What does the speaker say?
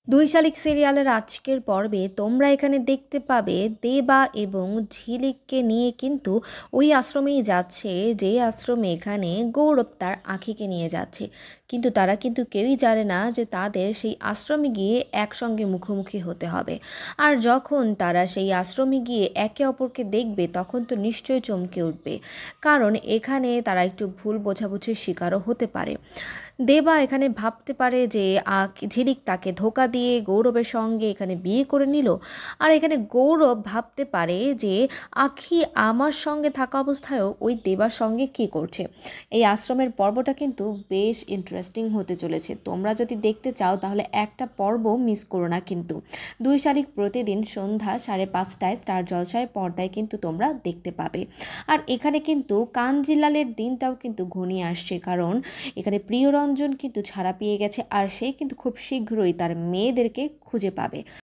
দুই শালিক সিরিয়ালের আজকের পর্বে তোমরা এখানে দেখতে পাবে দেবা এবং ঝিলিককে নিয়ে কিন্তু ওই আশ্রমেই যাচ্ছে, যে আশ্রমে এখানে গৌরব তার আখিকে নিয়ে যাচ্ছে। কিন্তু তারা কিন্তু কেউই জানে না যে তাদের সেই আশ্রমে গিয়ে একসঙ্গে মুখোমুখি হতে হবে। আর যখন তারা সেই আশ্রমে গিয়ে একে অপরকে দেখবে তখন তো নিশ্চয়ই চমকে উঠবে, কারণ এখানে তারা একটু ভুল বোঝাবুঝির শিকারও হতে পারে। দেবা এখানে ভাবতে পারে যে ঝিলিক তাকে ধোঁকা দিয়ে গৌরবের সঙ্গে এখানে বিয়ে করে নিল। আর এখানে গৌরব ভাবতে পারে যে আখি আমার সঙ্গে থাকা অবস্থায়ও ওই দেবার সঙ্গে কি করছে। এই আশ্রমের পর্বটা কিন্তু বেশ ইন্টারেস্টিং হতে চলেছে। তোমরা যদি দেখতে চাও তাহলে একটা পর্ব মিস করো না কিন্তু। দুই শালিক প্রতিদিন সন্ধ্যা 5:30টায় স্টার জলসায় পর্দায় কিন্তু তোমরা দেখতে পাবে। আর এখানে কিন্তু কানজিলালের দিনটাও কিন্তু ঘনিয়ে আসছে, কারণ এখানে প্রিয়রঞ্জন কিন্তু ছাড়া পেয়ে গেছে, আর সে কিন্তু খুব শীঘ্রই তার মেয়েদেরকে খুঁজে পাবে।